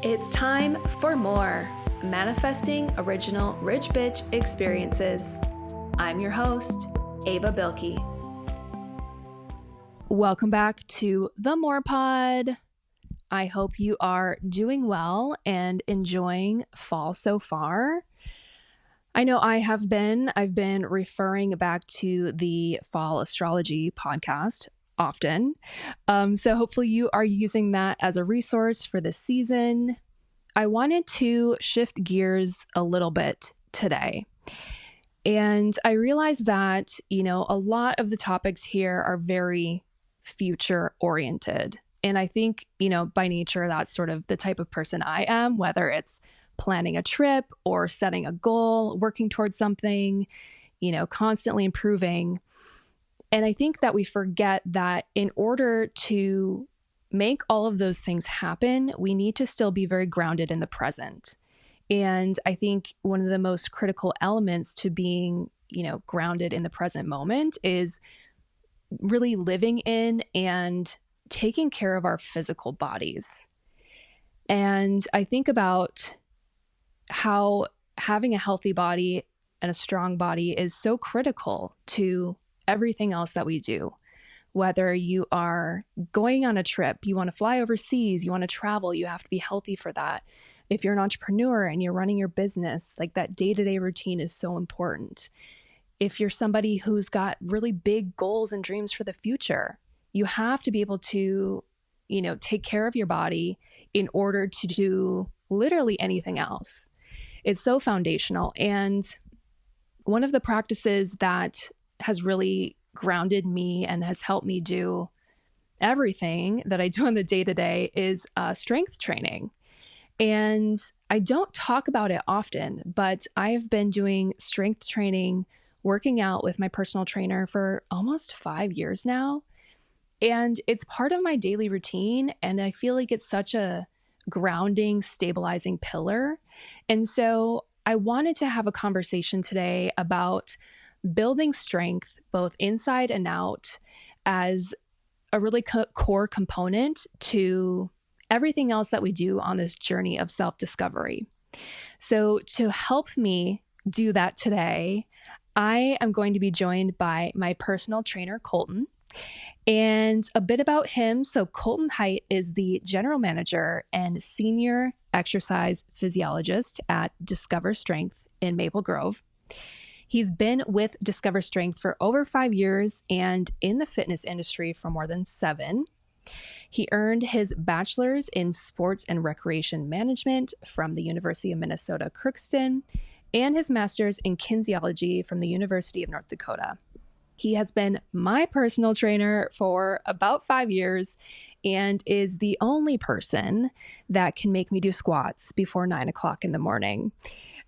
It's time for more Manifesting Original Rich Bitch Experiences. I'm your host, Ava Beilke. Welcome back to the More Pod. I hope you are doing well and enjoying fall so far. I know I have been. I've been referring back to the Fall Astrology podcast often. So hopefully you are using that as a resource for this season. I wanted to shift gears a little bit today. And I realized that, a lot of the topics here are very future oriented. And I think, by nature, that's sort of the type of person I am, whether it's planning a trip or setting a goal, working towards something, constantly improving. And I think that we forget that in order to make all of those things happen, we need to still be very grounded in the present. And I think one of the most critical elements to being, grounded in the present moment is really living in and taking care of our physical bodies. And I think about how having a healthy body and a strong body is so critical to everything else that we do. Whether you are going on a trip, you want to fly overseas, you want to travel, you have to be healthy for that. If you're an entrepreneur and you're running your business, like that day-to-day routine is so important. If you're somebody who's got really big goals and dreams for the future, you have to be able to, take care of your body in order to do literally anything else. It's so foundational. And one of the practices that has really grounded me and has helped me do everything that I do on the day-to-day is strength training. And I don't talk about it often, but I have been doing strength training, working out with my personal trainer for almost 5 years now. And it's part of my daily routine. And I feel like it's such a grounding, stabilizing pillar. And so I wanted to have a conversation today about building strength both inside and out as a really core component to everything else that we do on this journey of self-discovery. So to help me do that today, I am going to be joined by my personal trainer, Colton. And a bit about him. So Colton Haight is the general manager and senior exercise physiologist at Discover Strength in Maple Grove. He's been with Discover Strength for over 5 years and in the fitness industry for more than 7. He earned his bachelor's in sports and recreation management from the University of Minnesota-Crookston and his master's in kinesiology from the University of North Dakota. He has been my personal trainer for about 5 years and is the only person that can make me do squats before 9 o'clock in the morning.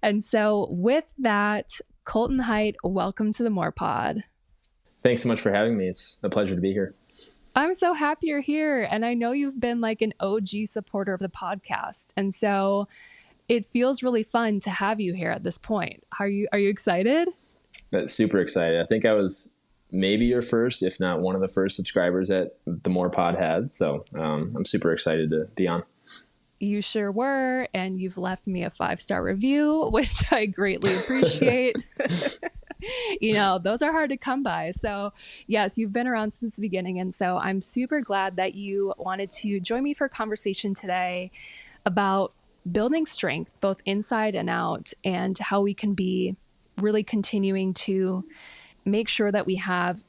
And so with that, Colton Haight, welcome to the More Pod. Thanks so much for having me. It's a pleasure to be here. I'm so happy you're here. And I know you've been like an OG supporter of the podcast. And so it feels really fun to have you here at this point. Are you excited? Super excited. I think I was maybe your first, if not one of the first subscribers that the More Pod had. So I'm super excited to be on. You sure were. And you've left me a 5-star review, which I greatly appreciate. Those are hard to come by. So yes, you've been around since the beginning. And so I'm super glad that you wanted to join me for a conversation today about building strength, both inside and out, and how we can be really continuing to make sure that we have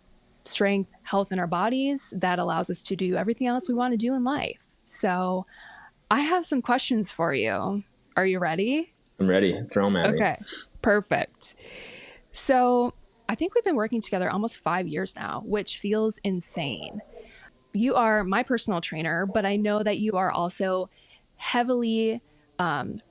strength, health in our bodies that allows us to do everything else we want to do in life. So I have some questions for you. Are you ready? I'm ready. Throw them at me. Okay, perfect. So I think we've been working together almost 5 years now, which feels insane. You are my personal trainer, but I know that you are also heavily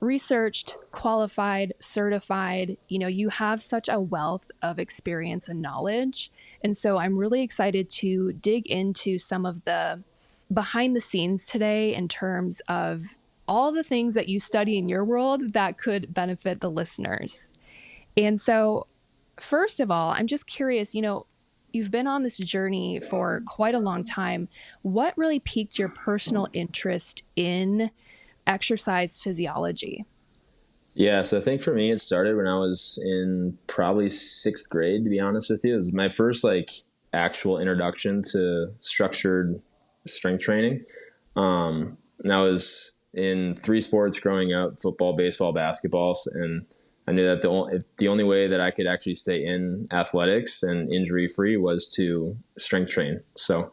researched, qualified, certified. You have such a wealth of experience and knowledge. And so I'm really excited to dig into some of the behind the scenes today in terms of all the things that you study in your world that could benefit the listeners. And so first of all, I'm just curious, you've been on this journey for quite a long time. What really piqued your personal interest in exercise physiology? Yeah, so I think for me, it started when I was in probably sixth grade, to be honest with you. It was my first like actual introduction to structured strength training. And I was in three sports growing up: football, baseball, basketball. And I knew that the only way that I could actually stay in athletics and injury free was to strength train. So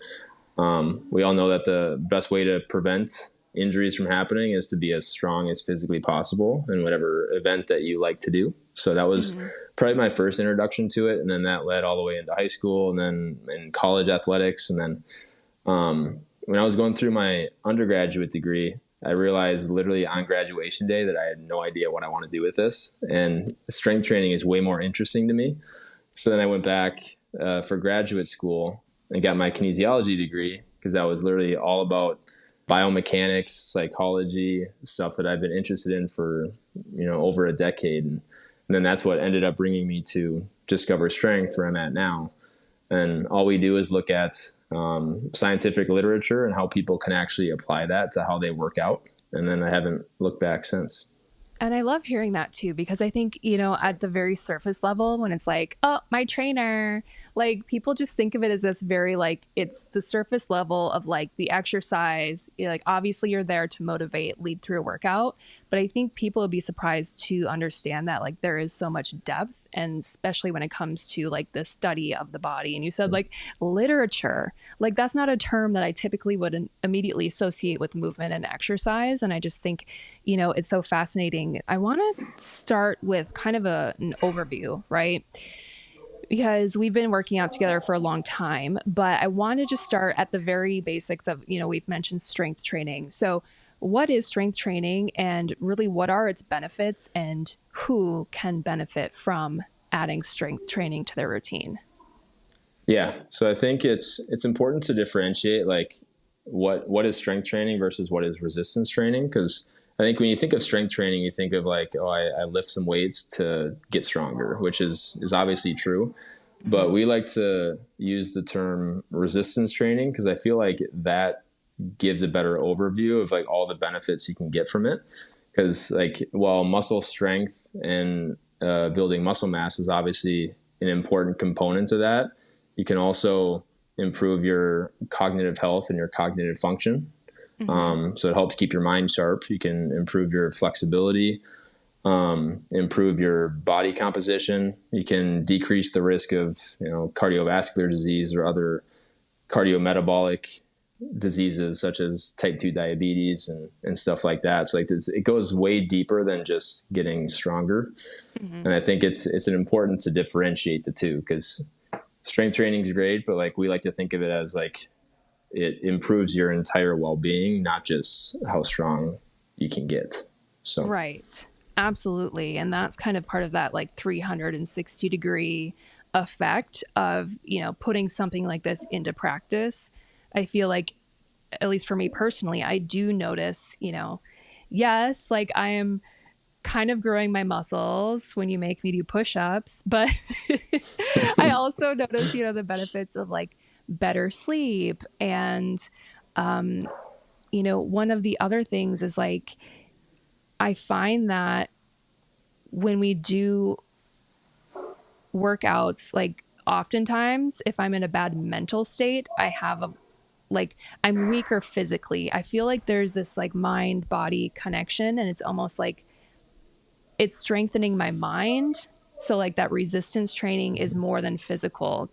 we all know that the best way to prevent injuries from happening is to be as strong as physically possible in whatever event that you like to do. So that was probably my first introduction to it. And then that led all the way into high school and then in college athletics. And then when I was going through my undergraduate degree, I realized literally on graduation day that I had no idea what I want to do with this. And strength training is way more interesting to me. So then I went back for graduate school and got my kinesiology degree, because that was literally all about biomechanics, psychology, stuff that I've been interested in for, over a decade. And then that's what ended up bringing me to Discover Strength, where I'm at now. And all we do is look at scientific literature and how people can actually apply that to how they work out. And then I haven't looked back since. And I love hearing that too, because I think, at the very surface level, when it's like, oh, my trainer, like people just think of it as this very like, it's the surface level of like the exercise. Like obviously you're there to motivate, lead through a workout. But I think people would be surprised to understand that like there is so much depth, and especially when it comes to like the study of the body. And you said like literature, like that's not a term that I typically would immediately associate with movement and exercise. And I just think, it's so fascinating. I want to start with kind of an overview, right? Because we've been working out together for a long time, but I want to just start at the very basics of, we've mentioned strength training. So what is strength training, and really what are its benefits, and who can benefit from adding strength training to their routine? Yeah. So I think it's important to differentiate like what is strength training versus what is resistance training. Because I think when you think of strength training, you think of like, oh, I lift some weights to get stronger, which is obviously true. But we like to use the term resistance training because I feel like that gives a better overview of like all the benefits you can get from it. Because like while muscle strength and building muscle mass is obviously an important component to that, you can also improve your cognitive health and your cognitive function. So it helps keep your mind sharp. You can improve your flexibility, improve your body composition. You can decrease the risk of, cardiovascular disease or other cardiometabolic diseases such as type 2 diabetes and stuff like that. So like it goes way deeper than just getting stronger. And I think it's important to differentiate the two, because strength training is great, but like we like to think of it as like it improves your entire well-being, not just how strong you can get. So right. Absolutely. And that's kind of part of that like 360 degree effect of, putting something like this into practice. I feel like, at least for me personally, I do notice, yes, like I am kind of growing my muscles when you make me do push-ups, but I also notice, the benefits of like better sleep. And, one of the other things is like, I find that when we do workouts, like oftentimes if I'm in a bad mental state, I'm weaker physically. I feel like there's this like mind body connection, and it's almost like it's strengthening my mind. So like that resistance training is more than physical.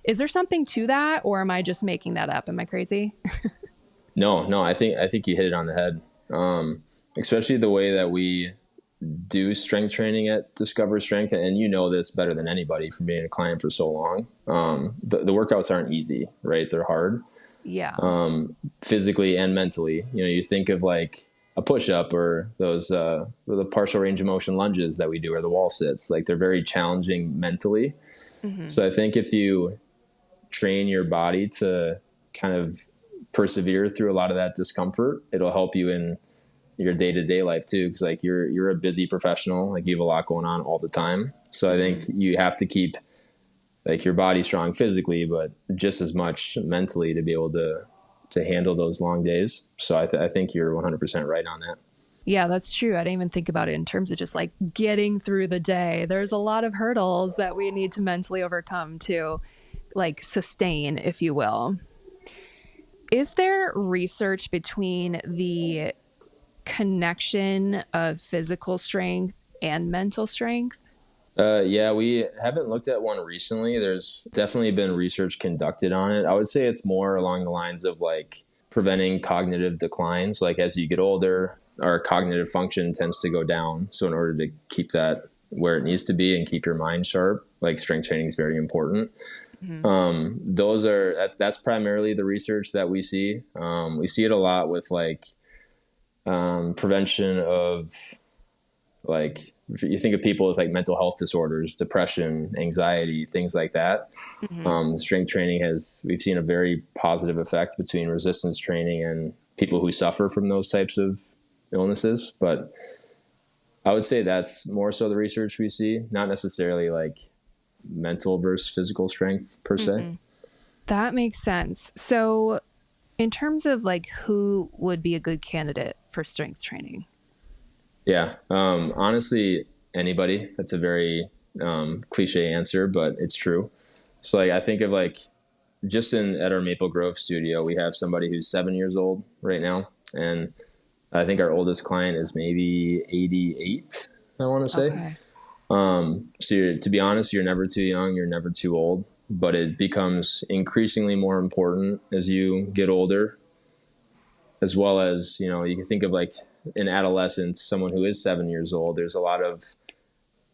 Is there something to that, or am I just making that up? Am I crazy? No, I think you hit it on the head. Especially the way that we do strength training at Discover Strength. And this better than anybody from being a client for so long. The workouts aren't easy, right? They're hard. Yeah. Physically and mentally. You think of like a push-up or those the partial range of motion lunges that we do, or the wall sits. Like they're very challenging mentally. So I think if you train your body to kind of persevere through a lot of that discomfort, it'll help you in your day-to-day life too. Because like you're a busy professional, like you have a lot going on all the time. So I think you have to keep like your body strong physically, but just as much mentally to be able to to handle those long days. So I think you're 100% right on that. Yeah, that's true. I didn't even think about it in terms of just like getting through the day. There's a lot of hurdles that we need to mentally overcome to like sustain, if you will. Is there research between the connection of physical strength and mental strength? Yeah, we haven't looked at one recently. There's definitely been research conducted on it. I would say it's more along the lines of like preventing cognitive declines. Like as you get older, our cognitive function tends to go down. So in order to keep that where it needs to be and keep your mind sharp, like strength training is very important. That's primarily the research that we see. We see it a lot with like prevention of, like, if you think of people with like mental health disorders, depression, anxiety, things like that. Strength training we've seen a very positive effect between resistance training and people who suffer from those types of illnesses. But I would say that's more so the research we see, not necessarily like mental versus physical strength per se. That makes sense. So in terms of like who would be a good candidate for strength training? Yeah. Honestly, anybody. That's a very cliche answer, but it's true. So like, I think of like just at our Maple Grove studio, we have somebody who's 7 years old right now. And I think our oldest client is maybe 88, I want to say. Okay. So to be honest, you're never too young, you're never too old, but it becomes increasingly more important as you get older, as well as, you can think of like in adolescence, someone who is 7 years old, there's a lot of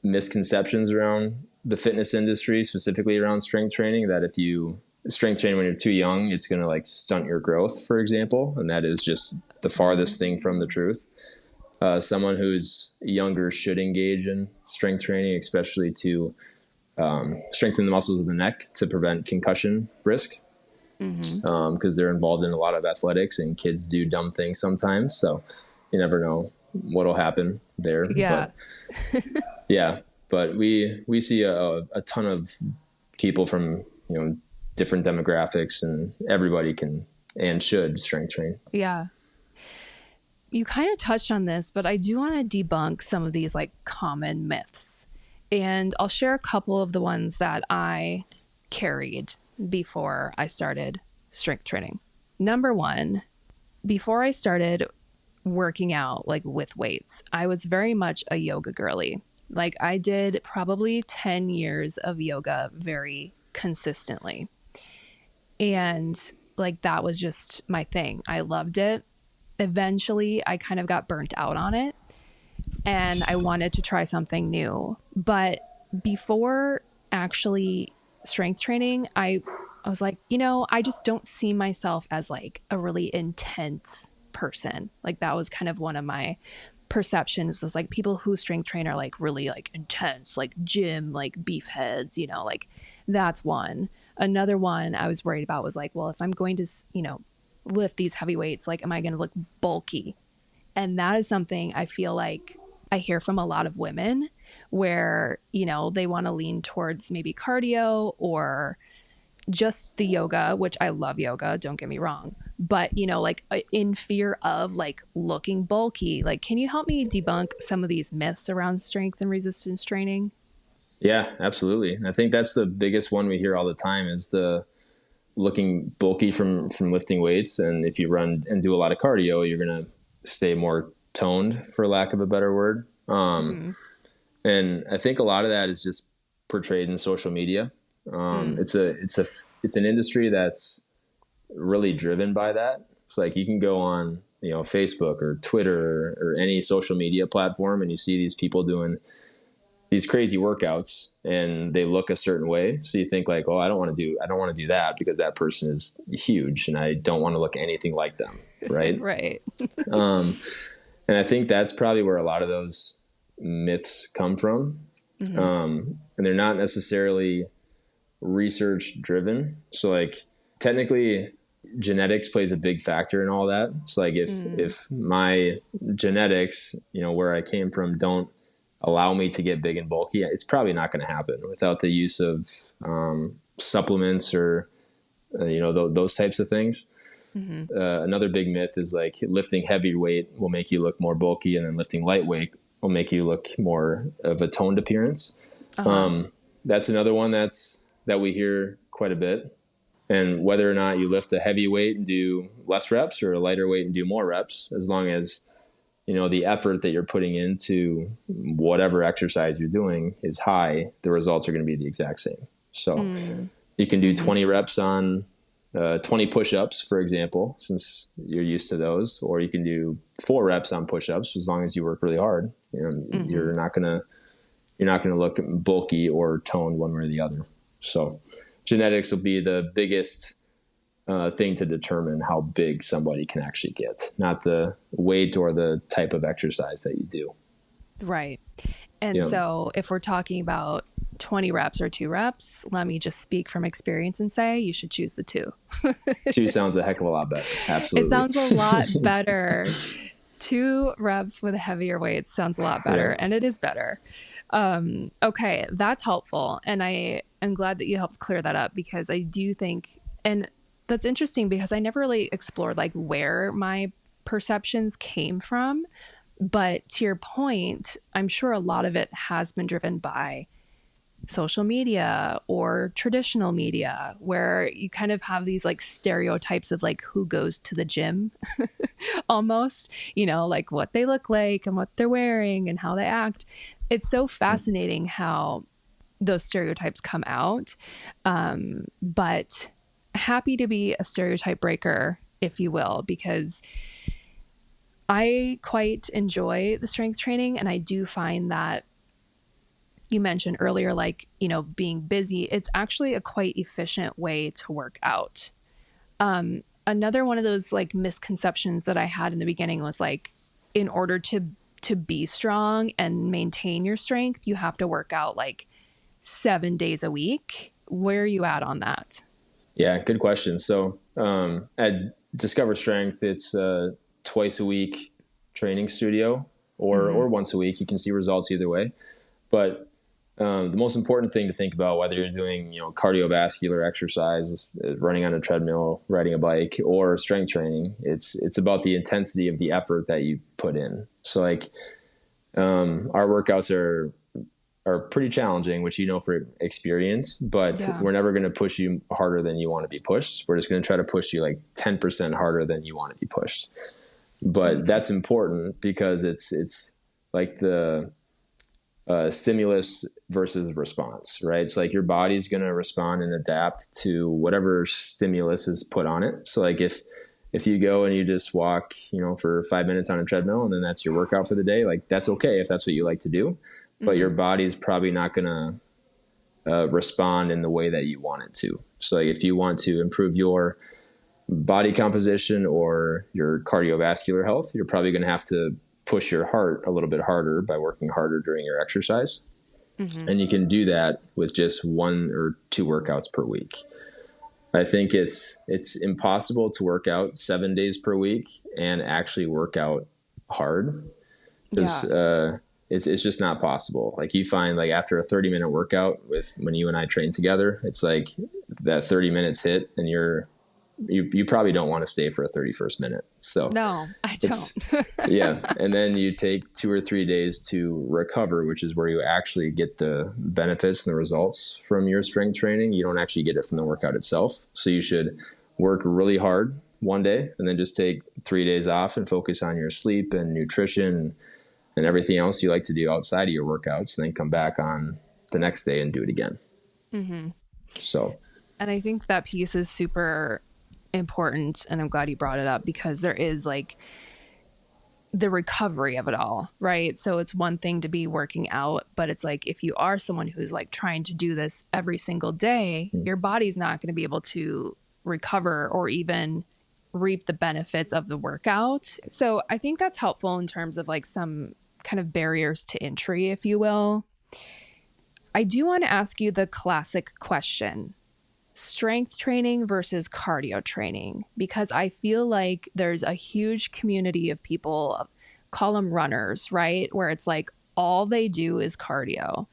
misconceptions around the fitness industry, specifically around strength training, that if you strength train when you're too young, it's going to like stunt your growth, for example. And that is just the farthest thing from the truth. Someone who's younger should engage in strength training, especially to strengthen the muscles of the neck to prevent concussion risk, because they're involved in a lot of athletics and kids do dumb things sometimes. So you never know what'll happen there. Yeah. But we see a ton of people from, different demographics, and everybody can and should strength train. Yeah. You kind of touched on this, but I do want to debunk some of these like common myths. And I'll share a couple of the ones that I carried before I started strength training. Number one, before I started working out like with weights, I was very much a yoga girly. Like I did probably 10 years of yoga very consistently. And like that was just my thing. I loved it. Eventually, I kind of got burnt out on it and I wanted to try something new. But before actually strength training, I was like, I just don't see myself as like a really intense person. Like that was kind of one of my perceptions, was like people who strength train are like really like intense, like gym, like beef heads, like that's one. Another one I was worried about was like, well, if I'm going to, lift these heavy weights, like, am I going to look bulky? And that is something I feel like I hear from a lot of women where, they want to lean towards maybe cardio or just the yoga, which I love yoga, don't get me wrong. But, like in fear of like looking bulky, like, can you help me debunk some of these myths around strength and resistance training? Yeah, absolutely. I think that's the biggest one we hear all the time is the looking bulky from lifting weights. And if you run and do a lot of cardio, you're going to stay more toned, for lack of a better word. And I think a lot of that is just portrayed in social media. It's an industry that's really driven by that. It's like you can go on, Facebook or Twitter or any social media platform and you see these people doing these crazy workouts and they look a certain way. So you think like, oh, I don't want to do that because that person is huge and I don't want to look anything like them. Right. Right. And I think that's probably where a lot of those myths come from. And they're not necessarily research driven. So like technically genetics plays a big factor in all that. So like if my genetics, where I came from don't allow me to get big and bulky, it's probably not going to happen without the use of supplements or, those types of things. Another big myth is like lifting heavy weight will make you look more bulky, and then lifting lightweight will make you look more of a toned appearance. That's another one that we hear quite a bit. And whether or not you lift a heavy weight and do less reps or a lighter weight and do more reps, as long as, you know, the effort that you're putting into whatever exercise you're doing is high, the results are going to be the exact same. So you can do 20 reps on 20 push-ups, for example, since you're used to those, or you can do 4 reps on push-ups as long as you work really hard. You know, you're not going to look bulky or toned one way or the other. So genetics will be the biggest thing to determine how big somebody can actually get, not the weight or the type of exercise that you do. Right. And so if we're talking about 20 reps or 2 reps, let me just speak from experience and say you should choose the 2. 2 sounds a heck of a lot better. Absolutely. It sounds a lot better. 2 reps with heavier weights sounds a lot better, and it is better. Okay, that's helpful. And I am glad that you helped clear that up, because I do think, and that's interesting because I never really explored like where my perceptions came from. But to your point, I'm sure a lot of it has been driven by social media or traditional media, where you kind of have these like stereotypes of like who goes to the gym almost, you know, like what they look like and what they're wearing and how they act. It's so fascinating how those stereotypes come out. But happy to be a stereotype breaker, if you will, because I quite enjoy the strength training. And I do find that you mentioned earlier, like, you know, being busy, it's actually a quite efficient way to work out. Another one of those like misconceptions that I had in the beginning was like, in order to be strong and maintain your strength, you have to work out like 7 days a week. Where are you at on that? Yeah, good question. So at Discover Strength, it's twice a week training studio, or once a week. You can see results either way. But the most important thing to think about, whether you're doing, you know, cardiovascular exercise, running on a treadmill, riding a bike, or strength training, it's about the intensity of the effort that you put in. So like our workouts are pretty challenging, which you know for experience, but we're never going to push you harder than you want to be pushed. We're just going to try to push you like 10% harder than you want to be pushed. But that's important because it's like the stimulus versus response, right? It's like your body's going to respond and adapt to whatever stimulus is put on it. So like if you go and you just walk, you know, for 5 minutes on a treadmill and then that's your workout for the day, like that's okay if that's what you like to do, but your body's probably not going to respond in the way that you want it to. So like if you want to improve your body composition or your cardiovascular health, you're probably going to have to push your heart a little bit harder by working harder during your exercise. And you can do that with just 1 or 2 workouts per week. I think it's impossible to work out 7 days per week and actually work out hard, because it's just not possible. Like you find like after a 30-minute workout when you and I train together, it's like that 30 minutes hit and you probably don't want to stay for a 31st minute. So no, I don't. Yeah. And then you take 2 or 3 days to recover, which is where you actually get the benefits and the results from your strength training. You don't actually get it from the workout itself. So you should work really hard one day and then just take 3 days off and focus on your sleep and nutrition and everything else you like to do outside of your workouts, and then come back on the next day and do it again. So, and I think that piece is super important, and I'm glad you brought it up, because there is like the recovery of it all, right? So it's one thing to be working out, but it's like if you are someone who's like trying to do this every single day, your body's not going to be able to recover or even reap the benefits of the workout. So I think that's helpful in terms of like some kind of barriers to entry, if you will. I do want to ask you the classic question: strength training versus cardio training, because I feel like there's a huge community of people, call them runners, right? Where it's like all they do is cardio.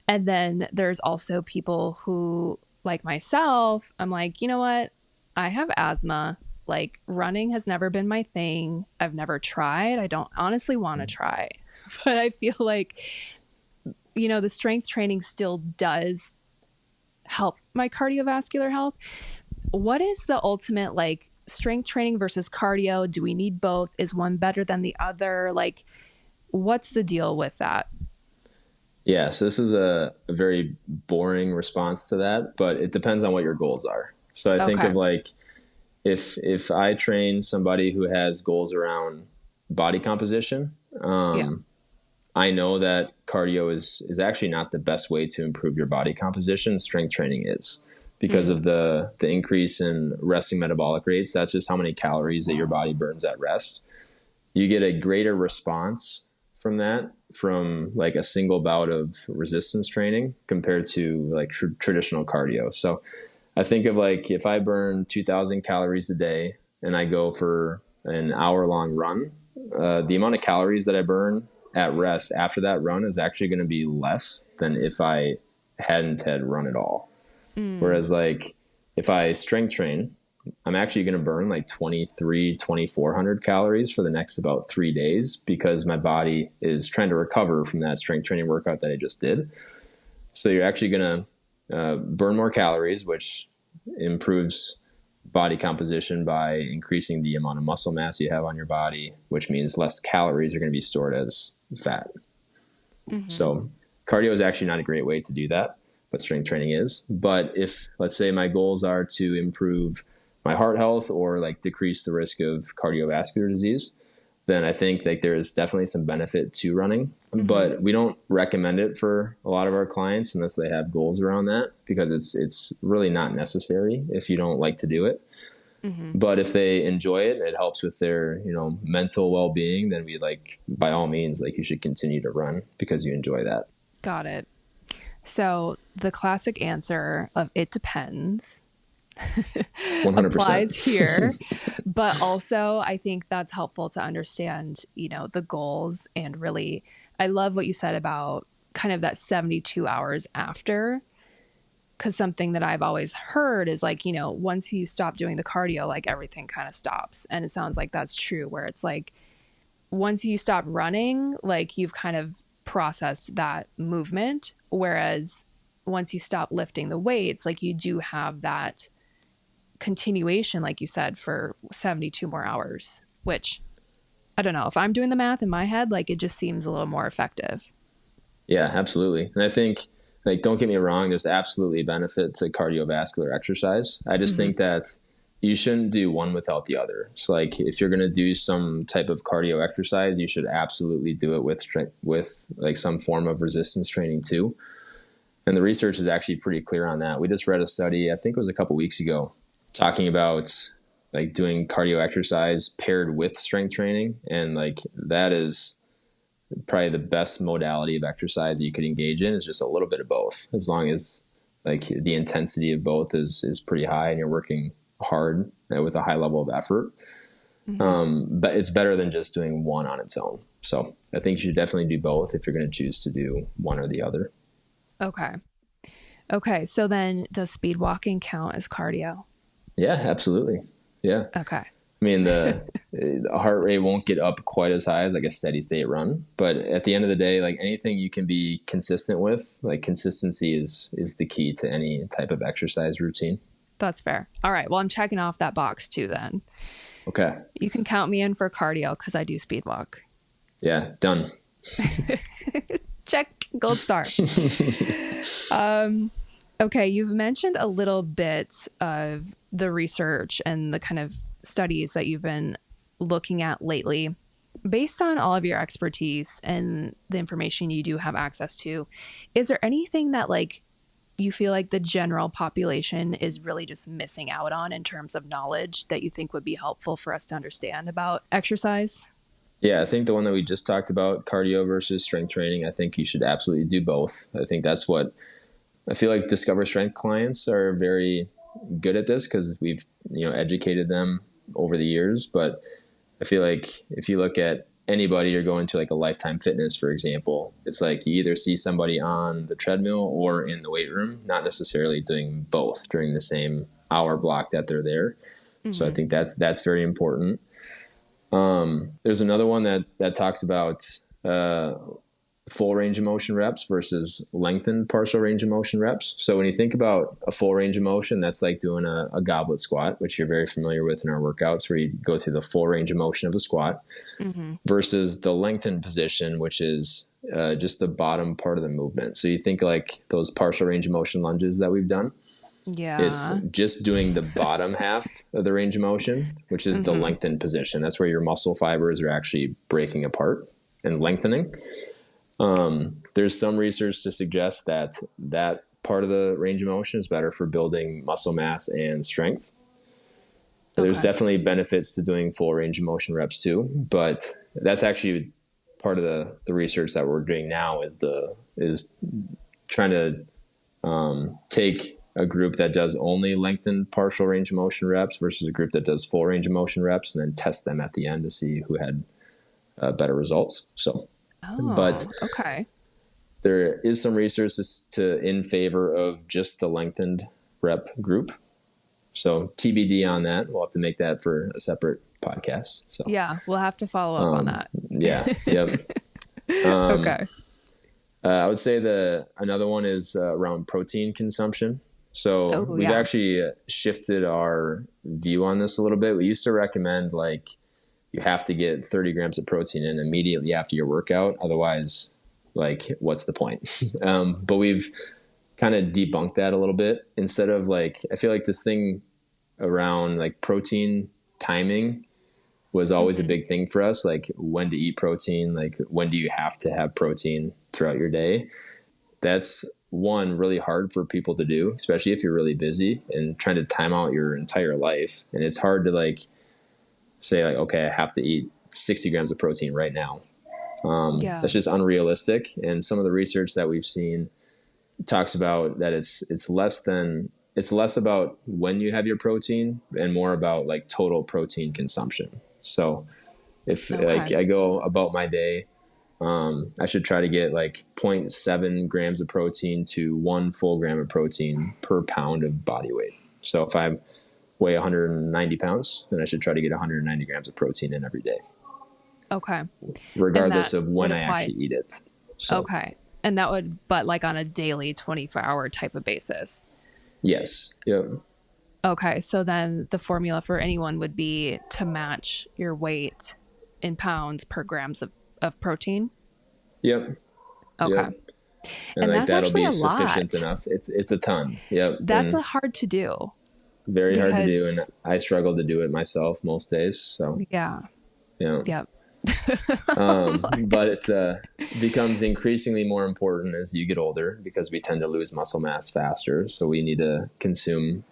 And then there's also people who, like myself, I'm like, you know what? I have asthma. Like running has never been my thing. I've never tried. I don't honestly want to try, but I feel like, the strength training still does help my cardiovascular health. What is the ultimate, like, strength training versus cardio? Do we need both? Is one better than the other? Like, what's the deal with that? Yeah, so this is a very boring response to that, but it depends on what your goals are. So I think Okay. of like if I train somebody who has goals around body composition, Yeah. I know that cardio is actually not the best way to improve your body composition. Strength training is because of the increase in resting metabolic rates. That's just how many calories that your body burns at rest. You get a greater response from that, from like a single bout of resistance training compared to like traditional cardio. So I think of like if I burn 2,000 calories a day and I go for an hour long run, the amount of calories that I burn at rest after that run is actually going to be less than if I hadn't had run at all. Whereas like if I strength train, I'm actually going to burn like 2,400 calories for the next about 3 days because my body is trying to recover from that strength training workout that I just did. So you're actually going to burn more calories, which improves body composition by increasing the amount of muscle mass you have on your body, which means less calories are going to be stored as fat. So cardio is actually not a great way to do that, but strength training is. But if, let's say, my goals are to improve my heart health or like decrease the risk of cardiovascular disease, then I think like there is definitely some benefit to running, but we don't recommend it for a lot of our clients unless they have goals around that, because it's really not necessary if you don't like to do it. But if they enjoy it, it helps with their, mental well-being, then we like, by all means, like you should continue to run because you enjoy that. Got it. So the classic answer of it depends 100%. applies here. But also, I think that's helpful to understand, the goals. And really, I love what you said about kind of that 72 hours after, because something that I've always heard is like, once you stop doing the cardio, like everything kind of stops. And it sounds like that's true, where it's like, once you stop running, like you've kind of processed that movement. Whereas once you stop lifting the weights, like you do have that continuation, like you said, for 72 more hours, which I don't know if I'm doing the math in my head, like it just seems a little more effective. Yeah, absolutely. And I think, like, don't get me wrong, there's absolutely benefit to cardiovascular exercise. I just think that you shouldn't do one without the other. So like if you're going to do some type of cardio exercise, you should absolutely do it with like some form of resistance training too. And the research is actually pretty clear on that. We just read a study, I think it was a couple weeks ago, talking about like doing cardio exercise paired with strength training. And like that is probably the best modality of exercise that you could engage in, is just a little bit of both, as long as like the intensity of both is pretty high and you're working hard with a high level of effort. But it's better than just doing one on its own. So I think you should definitely do both if you're going to choose to do one or the other. Okay. So then does speed walking count as cardio? Yeah, absolutely. Yeah. Okay. I mean, the heart rate won't get up quite as high as like a steady state run, but at the end of the day, like anything you can be consistent with, like consistency is the key to any type of exercise routine. That's fair. All right. Well, I'm checking off that box too then. Okay. You can count me in for cardio because I do speed walk. Yeah, done. Check, gold star. Okay, you've mentioned a little bit of the research and the kind of studies that you've been looking at lately. Based on all of your expertise and the information you do have access to, is there anything that like you feel like the general population is really just missing out on in terms of knowledge that you think would be helpful for us to understand about exercise? Yeah, I think the one that we just talked about, cardio versus strength training, I think you should absolutely do both. I think that's what I feel like Discover Strength clients are very good at this because we've, educated them over the years. But I feel like if you look at anybody, you're going to like a Lifetime Fitness, for example, it's like you either see somebody on the treadmill or in the weight room, not necessarily doing both during the same hour block that they're there. So I think that's very important. There's another one that talks about full range of motion reps versus lengthened partial range of motion reps. So when you think about a full range of motion, that's like doing a goblet squat, which you're very familiar with in our workouts, where you go through the full range of motion of a squat, versus the lengthened position, which is just the bottom part of the movement. So you think like those partial range of motion lunges that we've done. Yeah. It's just doing the bottom half of the range of motion, which is the lengthened position. That's where your muscle fibers are actually breaking apart and lengthening. There's some research to suggest that that part of the range of motion is better for building muscle mass and strength. There's definitely benefits to doing full range of motion reps too, but that's actually part of the research that we're doing now is trying to take a group that does only lengthened partial range of motion reps versus a group that does full range of motion reps, and then test them at the end to see who had better results. So, but there is some research in favor of just the lengthened rep group. So TBD on that. We'll have to make that for a separate podcast. So yeah, we'll have to follow up on that. Yeah. Yep. I would say another one is around protein consumption. So we've actually shifted our view on this a little bit. We used to recommend like you have to get 30 grams of protein in immediately after your workout. Otherwise, like, what's the point? But we've kind of debunked that a little bit. Instead of like, I feel like this thing around like protein timing was always a big thing for us. Like when to eat protein, like when do you have to have protein throughout your day? That's one, really hard for people to do, especially if you're really busy and trying to time out your entire life. And it's hard to like say like, okay, I have to eat 60 grams of protein right now. That's just unrealistic. And some of the research that we've seen talks about that it's less about when you have your protein and more about like total protein consumption. So if like I go about my day, I should try to get like 0.7 grams of protein to 1 full gram of protein per pound of body weight. So if I weigh 190 pounds, then I should try to get 190 grams of protein in every day. Okay. Regardless of when I actually eat it. So, okay. And that would, but like on a daily 24-hour type of basis. Yes. Yep. Okay. So then the formula for anyone would be to match your weight in pounds per grams of protein. Yep. Okay. Yep. And like that'll be sufficient enough. It's a ton. Yep. That's hard to do. Very hard to do. And I struggle to do it myself most days. So yeah. Yep. But it becomes increasingly more important as you get older because we tend to lose muscle mass faster. So we need to consume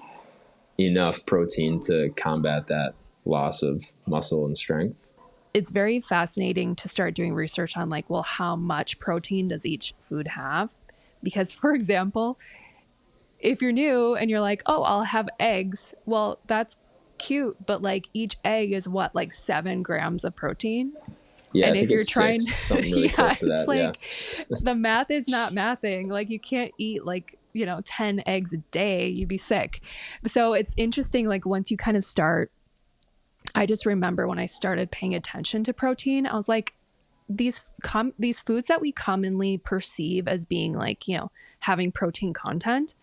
enough protein to combat that loss of muscle and strength. It's very fascinating to start doing research on like, well, how much protein does each food have? Because, for example, if you're new and you're like, oh, I'll have eggs. Well, that's cute. But like each egg is what, like 7 grams of protein? Yeah, and I if you're trying something really close to that. Like, the math is not mathing. Like you can't eat like, 10 eggs a day. You'd be sick. So it's interesting. Like once you kind of start, I just remember when I started paying attention to protein, I was like, these foods that we commonly perceive as being like, having protein content,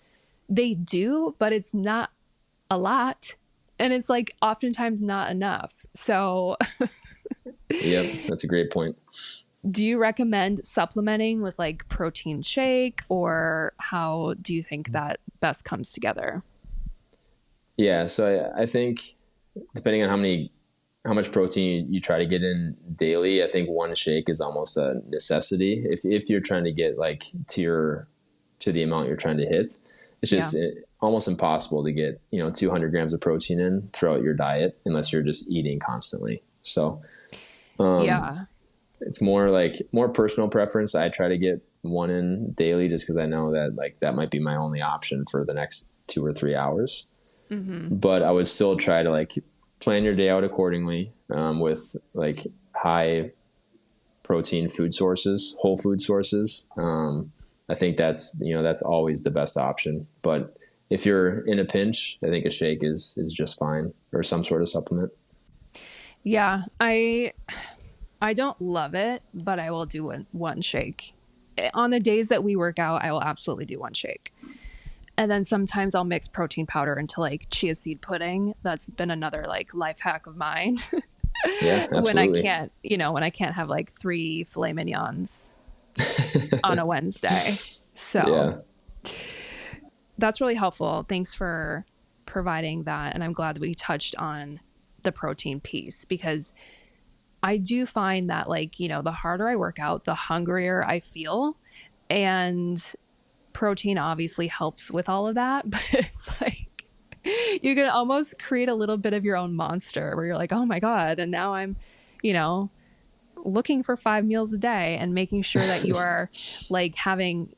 they do, but it's not a lot. And it's like oftentimes not enough. So yep, that's a great point. Do you recommend supplementing with like protein shake, or how do you think that best comes together? Yeah, so I think depending on how much protein you try to get in daily, I think one shake is almost a necessity. If you're trying to get like to the amount you're trying to hit, it's just almost impossible to get 200 grams of protein in throughout your diet unless you're just eating constantly. So it's more personal preference. I try to get one in daily just because I know that like that might be my only option for the next 2 or 3 hours. But I would still try to like plan your day out accordingly with like high protein food sources, whole food sources. I think that's always the best option. But if you're in a pinch, I think a shake is just fine, or some sort of supplement. Yeah, I don't love it, but I will do one shake. On the days that we work out, I will absolutely do one shake. And then sometimes I'll mix protein powder into like chia seed pudding. That's been another like life hack of mine. Yeah, absolutely. When I can't have like 3 filet mignons on a Wednesday. So Yeah. that's really helpful. Thanks for providing that. And I'm glad that we touched on the protein piece, because I do find that like, the harder I work out, the hungrier I feel. And protein obviously helps with all of that. But it's like, you can almost create a little bit of your own monster where you're like, oh my God. And now I'm, looking for 5 meals a day and making sure that you are like having,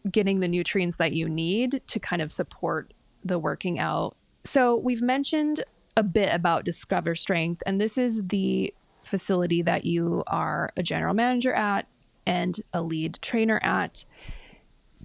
getting the nutrients that you need to kind of support the working out. So we've mentioned a bit about Discover Strength, and this is the facility that you are a general manager at and a lead trainer at.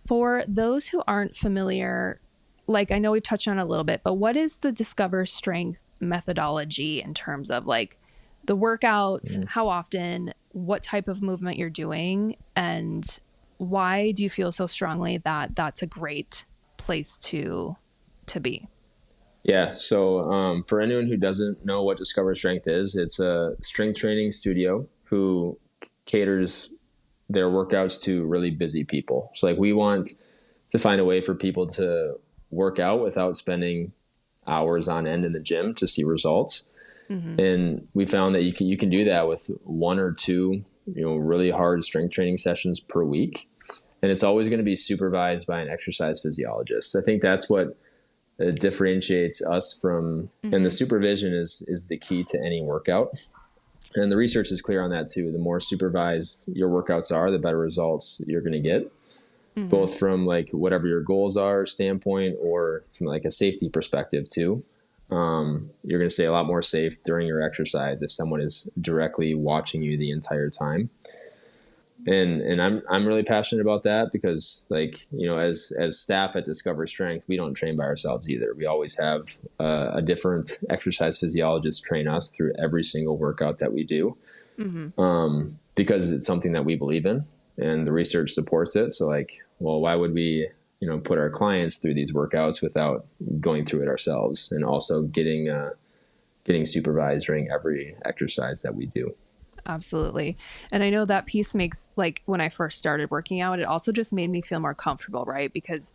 For those who aren't familiar, like I know we've touched on it a little bit, but what is the Discover Strength methodology in terms of like the workouts, how often, what type of movement you're doing, and why do you feel so strongly that that's a great place to be? Yeah. So for anyone who doesn't know what Discover Strength is, it's a strength training studio who caters their workouts to really busy people. So like we want to find a way for people to work out without spending hours on end in the gym to see results. Mm-hmm. And we found that you can do that with 1 or 2, really hard strength training sessions per week. And it's always going to be supervised by an exercise physiologist. I think that's what differentiates us from, and the supervision is the key to any workout. And the research is clear on that too. The more supervised your workouts are, the better results you're going to get, both from like whatever your goals are standpoint, or from like a safety perspective too. You're going to stay a lot more safe during your exercise if someone is directly watching you the entire time. And I'm really passionate about that because, like, as staff at Discover Strength, we don't train by ourselves either. We always have a different exercise physiologist train us through every single workout that we do, because it's something that we believe in and the research supports it. So like, well, why would we, put our clients through these workouts without going through it ourselves, and also getting supervised during every exercise that we do. Absolutely. And I know that piece makes, like, when I first started working out, it also just made me feel more comfortable, right? Because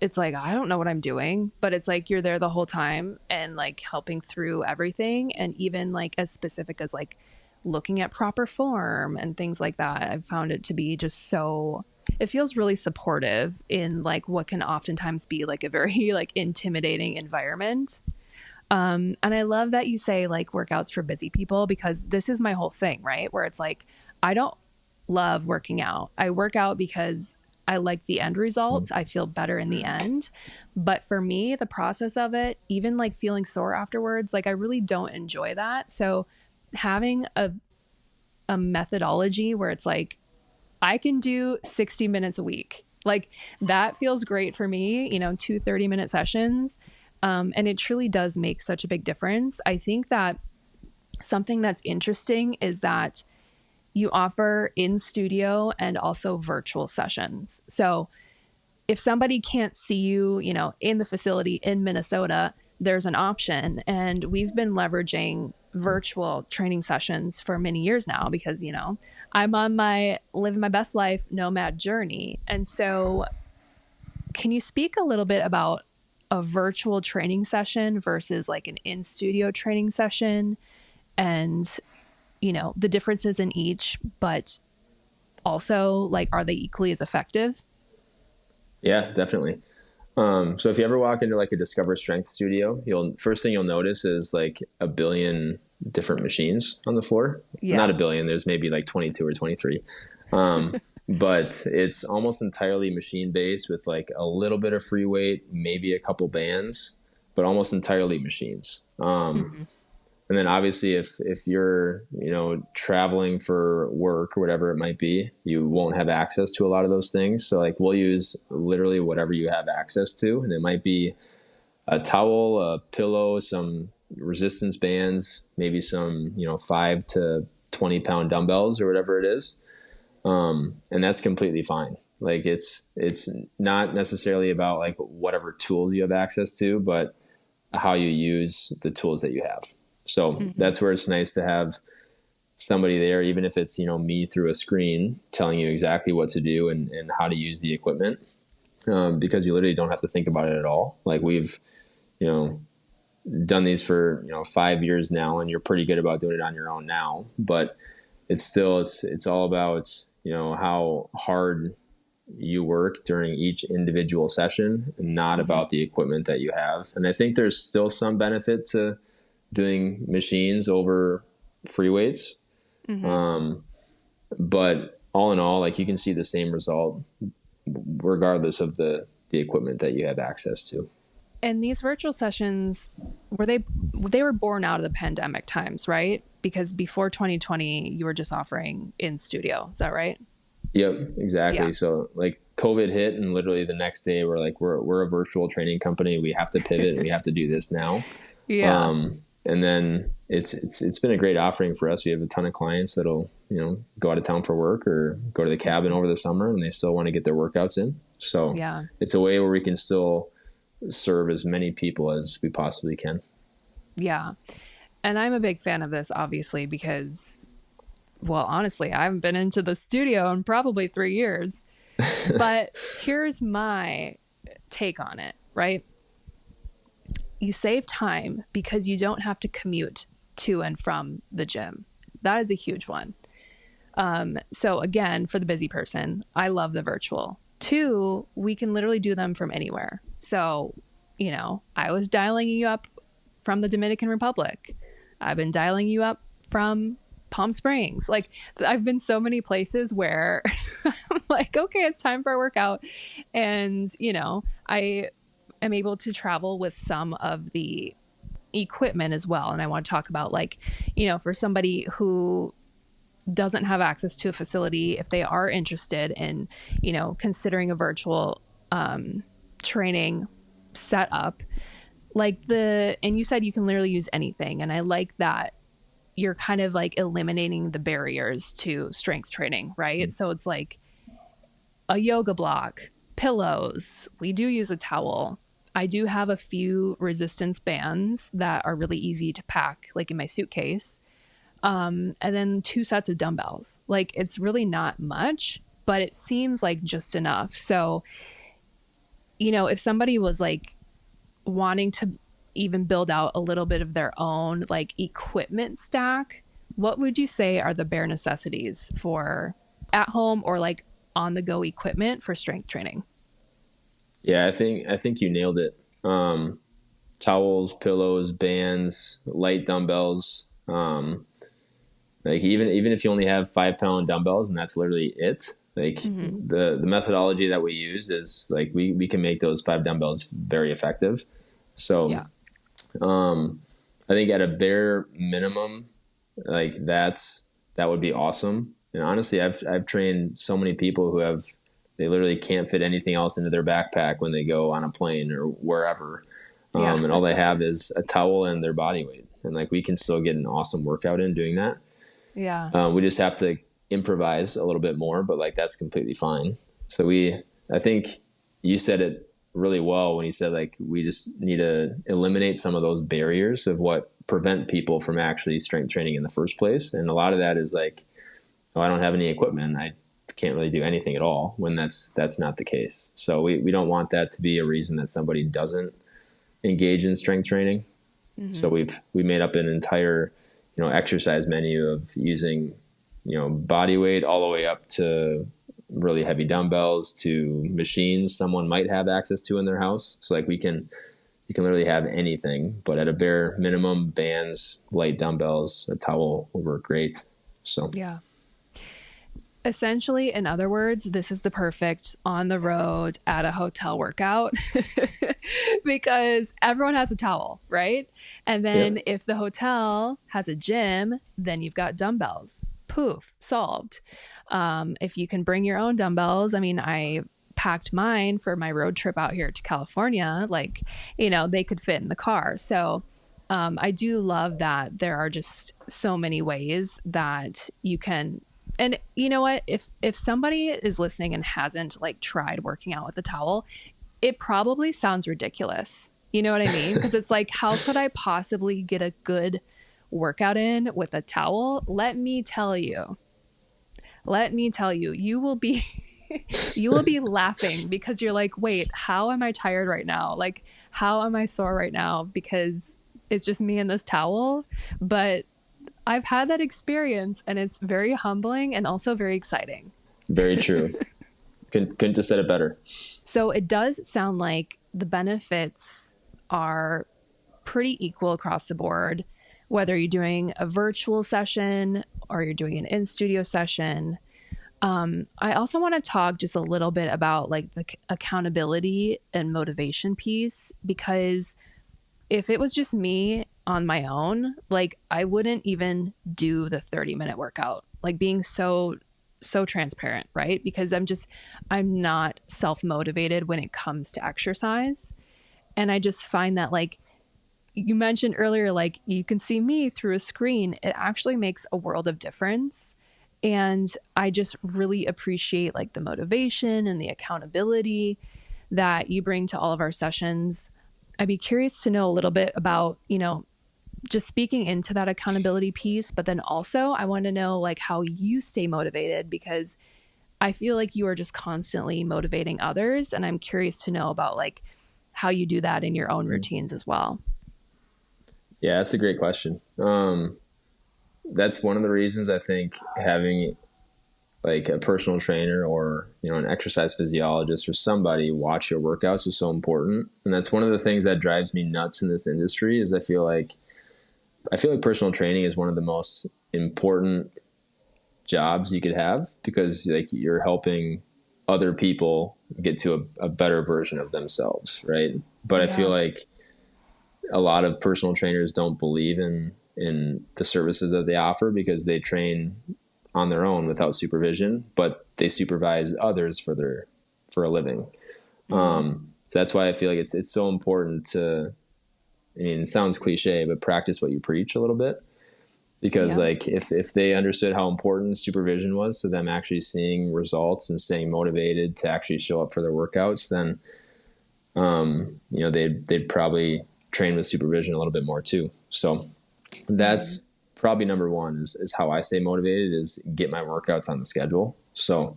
it's like, I don't know what I'm doing, but it's like you're there the whole time and like helping through everything. And even like as specific as like looking at proper form and things like that. I've found it to be just so, it feels really supportive in like what can oftentimes be like a very like intimidating environment. And I love that you say like workouts for busy people, because this is my whole thing, right? Where it's like, I don't love working out. I work out because I like the end results. I feel better in the end. But for me, the process of it, even like feeling sore afterwards, like I really don't enjoy that. So having a methodology where it's like, I can do 60 minutes a week, like that feels great for me, 2 30-minute sessions. And it truly does make such a big difference. I think that something that's interesting is that you offer in studio and also virtual sessions. So if somebody can't see you, in the facility in Minnesota, there's an option. And we've been leveraging virtual training sessions for many years now because, I'm on my living my best life nomad journey. And so can you speak a little bit about a virtual training session versus like an in-studio training session, and, the differences in each, but also like, are they equally as effective? Yeah, definitely. So if you ever walk into like a Discover Strength studio, first thing you'll notice is like a billion different machines on the floor. Yeah. Not a billion. There's maybe like 22 or 23. But it's almost entirely machine based with like a little bit of free weight, maybe a couple bands, but almost entirely machines. And then obviously if you're, traveling for work or whatever it might be, you won't have access to a lot of those things. So like we'll use literally whatever you have access to. And it might be a towel, a pillow, some resistance bands, maybe some, 5 to 20 pound dumbbells or whatever it is. And that's completely fine. Like it's not necessarily about like whatever tools you have access to, but how you use the tools that you have. So that's where it's nice to have somebody there, even if it's, me through a screen telling you exactly what to do and how to use the equipment. Because you literally don't have to think about it at all. Like we've, done these for, 5 years now, and you're pretty good about doing it on your own now, but it's all about, how hard you work during each individual session, not about the equipment that you have. And I think there's still some benefit to doing machines over free weights. But all in all, like you can see the same result regardless of the equipment that you have access to. And these virtual sessions, they were born out of the pandemic times, right? Because before 2020, you were just offering in studio. Is that right? Yep, exactly. Yeah. So like COVID hit, and literally the next day we're like, we're a virtual training company. We have to pivot and we have to do this now. Yeah. And then it's been a great offering for us. We have a ton of clients that'll, go out of town for work or go to the cabin over the summer, and they still want to get their workouts in. So yeah, it's a way where we can still serve as many people as we possibly can. Yeah. And I'm a big fan of this, obviously, because, well, honestly, I haven't been into the studio in probably 3 years. But here's my take on it, right? You save time because you don't have to commute to and from the gym. That is a huge one. So again, for the busy person, I love the virtual. 2, we can literally do them from anywhere. So, I was dialing you up from the Dominican Republic. I've been dialing you up from Palm Springs. Like I've been so many places where I'm like, okay, it's time for a workout. And, I am able to travel with some of the equipment as well. And I want to talk about for somebody who doesn't have access to a facility, if they are interested in, considering a virtual training setup, and you said you can literally use anything. And I like that you're kind of like eliminating the barriers to strength training, right? So it's like a yoga block, pillows. We do use a towel. I do have a few resistance bands that are really easy to pack, like in my suitcase. And then 2 sets of dumbbells. Like it's really not much, but it seems like just enough. So, if somebody was like wanting to even build out a little bit of their own like equipment stack, what would you say are the bare necessities for at home or like on the go equipment for strength training? Yeah, I think you nailed it. Towels, pillows, bands, light dumbbells. Like even if you only have 5-pound dumbbells and that's literally it, like the methodology that we use is like we can make those 5 dumbbells very effective. So yeah. I think at a bare minimum, like that would be awesome. And honestly, I've trained so many people who they literally can't fit anything else into their backpack when they go on a plane or wherever. And all they have is a towel and their body weight. And like, we can still get an awesome workout in doing that. Yeah. We just have to improvise a little bit more, but like, that's completely fine. So I think you said it really well when you said like, we just need to eliminate some of those barriers of what prevent people from actually strength training in the first place. And a lot of that is like, oh, I don't have any equipment. I can't really do anything at all, when that's not the case. So we don't want that to be a reason that somebody doesn't engage in strength training. So we made up an entire, exercise menu of using, body weight all the way up to really heavy dumbbells to machines someone might have access to in their house. So like you can literally have anything, but at a bare minimum, bands, light dumbbells, a towel will work great. So yeah. Essentially, in other words, this is the perfect on the road at a hotel workout because everyone has a towel, right? And then Yep. if the hotel has a gym, then you've got dumbbells. Poof, solved. If you can bring your own dumbbells, I mean, I packed mine for my road trip out here to California. Like, they could fit in the car. So I do love that there are just so many ways that you can. And you know what? If somebody is listening and hasn't like tried working out with a towel, it probably sounds ridiculous. You know what I mean? Because it's like, how could I possibly get a good workout in with a towel? Let me tell you, you will be you will be laughing because you're like, wait, how am I tired right now? Like, how am I sore right now? Because it's just me and this towel. But I've had that experience and it's very humbling and also very exciting. Very true. Couldn't have said it better. So it does sound like the benefits are pretty equal across the board, whether you're doing a virtual session or you're doing an in-studio session. I also want to talk just a little bit about like the accountability and motivation piece, because if it was just me on my own, like I wouldn't even do the 30-minute workout, like being so transparent, right? Because I'm not self-motivated when it comes to exercise. And I just find that, like you mentioned earlier, like you can see me through a screen. It actually makes a world of difference. And I just really appreciate like the motivation and the accountability that you bring to all of our sessions. I'd be curious to know a little bit about, just speaking into that accountability piece, but then also I want to know like how you stay motivated, because I feel like you are just constantly motivating others. And I'm curious to know about like how you do that in your own routines as well. Yeah, that's a great question. That's one of the reasons I think having like a personal trainer or an exercise physiologist or somebody watch your workouts is so important. And that's one of the things that drives me nuts in this industry is I feel like personal training is one of the most important jobs you could have, because like you're helping other people get to a better version of themselves, right? But I feel like a lot of personal trainers don't believe in the services that they offer because they train on their own without supervision, but they supervise others for a living. So that's why I feel like it's so important to, I mean, it sounds cliche, but practice what you preach a little bit, because like if they understood how important supervision was to them actually seeing results and staying motivated to actually show up for their workouts, then, they'd probably train with supervision a little bit more too. So that's probably number one is how I stay motivated, is get my workouts on the schedule. So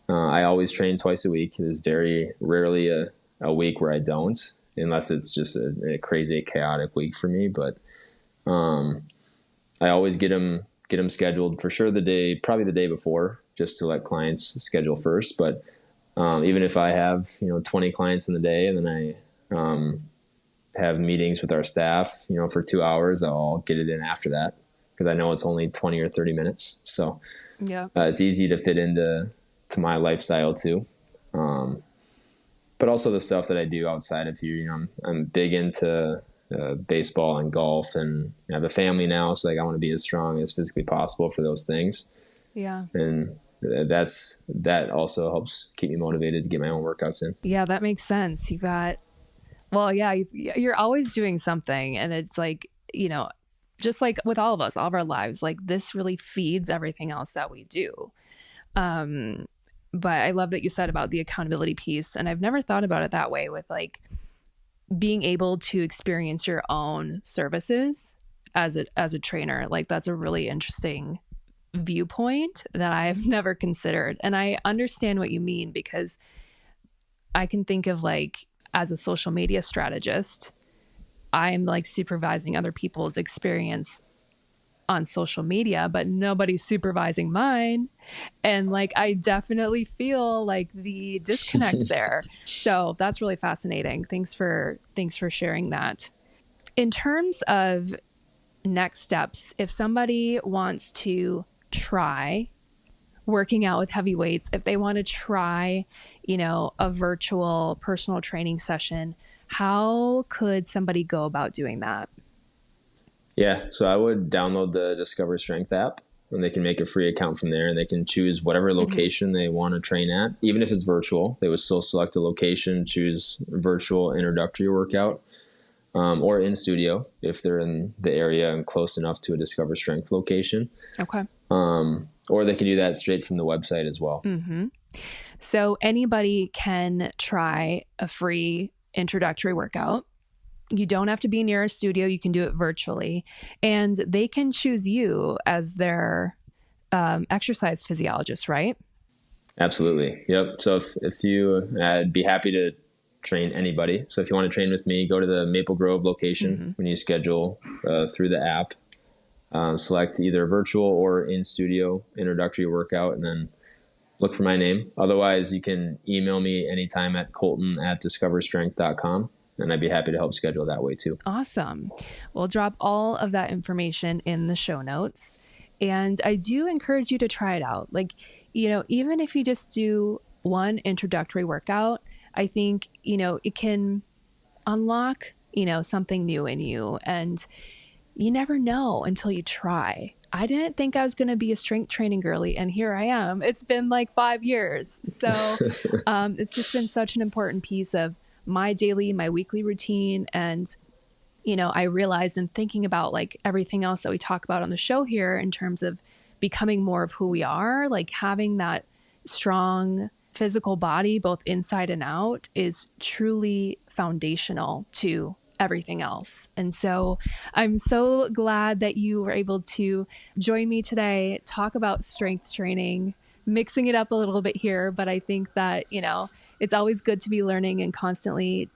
I always train twice a week. There's very rarely a week where I don't, unless it's just a crazy chaotic week for me. But I always get them scheduled for sure probably the day before, just to let clients schedule first. But even if I have 20 clients in the day, and then I have meetings with our staff, for 2 hours, I'll get it in after that, because I know it's only 20 or 30 minutes. So it's easy to fit into my lifestyle too. But also the stuff that I do outside of here, I'm big into baseball and golf, and I have a family now. So like I want to be as strong as physically possible for those things. Yeah. And that also helps keep me motivated to get my own workouts in. Yeah, that makes sense. You're always doing something, and it's like, just like with all of us, all of our lives, like this really feeds everything else that we do. But I love that you said about the accountability piece, and I've never thought about it that way, with like being able to experience your own services as a trainer. Like that's a really interesting viewpoint that I've never considered. And I understand what you mean, because I can think of like, as a social media strategist, I'm like supervising other people's experience on social media, but nobody's supervising mine. And like, I definitely feel like the disconnect there. So that's really fascinating. Thanks for sharing that. In terms of next steps, if somebody wants to try working out with heavy weights, if they want to try, a virtual personal training session, how could somebody go about doing that? Yeah, so I would download the Discover Strength app, and they can make a free account from there, and they can choose whatever location they want to train at. Even if it's virtual, they would still select a location, choose virtual introductory workout, or in studio if they're in the area and close enough to a Discover Strength location. Okay. Or they can do that straight from the website as well. So anybody can try a free introductory workout. You don't have to be near a studio. You can do it virtually, and they can choose you as their exercise physiologist, right? Absolutely. Yep. So if you, I'd be happy to train anybody. So if you want to train with me, go to the Maple Grove location when you schedule through the app. Select either virtual or in studio introductory workout, and then look for my name. Otherwise, you can email me anytime at colton@discoverstrength.com. And I'd be happy to help schedule that way too. Awesome. We'll drop all of that information in the show notes. And I do encourage you to try it out. Like, even if you just do one introductory workout, I think, it can unlock, something new in you. And you never know until you try. I didn't think I was going to be a strength training girly, and here I am. It's been like 5 years. So it's just been such an important piece of my weekly routine. And, I realized in thinking about like everything else that we talk about on the show here in terms of becoming more of who we are, like having that strong physical body, both inside and out, is truly foundational to everything else. And so I'm so glad that you were able to join me today, talk about strength training, mixing it up a little bit here. But I think that, it's always good to be learning and constantly,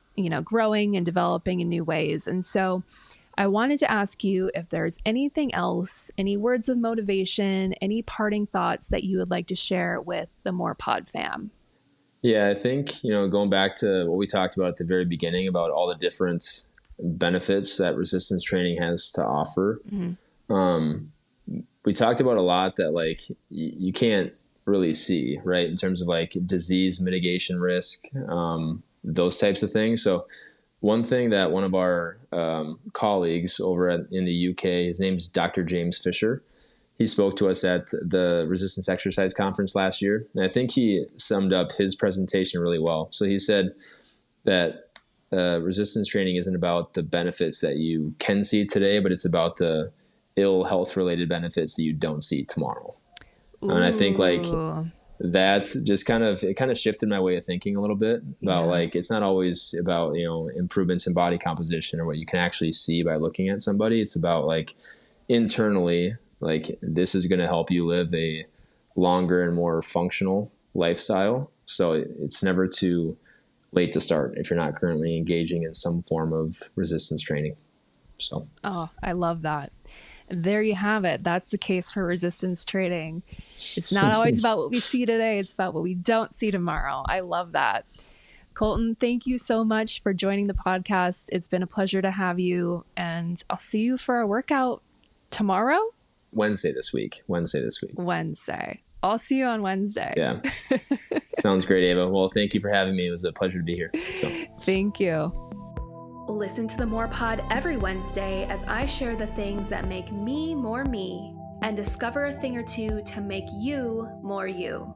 growing and developing in new ways. And so I wanted to ask you if there's anything else, any words of motivation, any parting thoughts that you would like to share with the More Pod fam. Yeah, I think, going back to what we talked about at the very beginning about all the different benefits that resistance training has to offer. We talked about a lot that like you can't really see, right? In terms of like disease mitigation risk, those types of things. So one thing that one of our colleagues over in the UK, his name's Dr. James Fisher, he spoke to us at the Resistance Exercise Conference last year. And I think he summed up his presentation really well. So he said that resistance training isn't about the benefits that you can see today, but it's about the ill health related benefits that you don't see tomorrow. And I think like that just kind of shifted my way of thinking a little bit about like, it's not always about, improvements in body composition or what you can actually see by looking at somebody. It's about like internally, like this is going to help you live a longer and more functional lifestyle. So it's never too late to start if you're not currently engaging in some form of resistance training. So, I love that. There you have it. That's the case for resistance training. It's not always about what we see today. It's about what we don't see tomorrow. I love that. Colton, thank you so much for joining the podcast. It's been a pleasure to have you, and I'll see you for our workout tomorrow? Wednesday this week. Wednesday. I'll see you on Wednesday. Yeah. Sounds great, Ava. Well, thank you for having me. It was a pleasure to be here. So. Thank you. Listen to the More Pod every Wednesday as I share the things that make me more me and discover a thing or two to make you more you.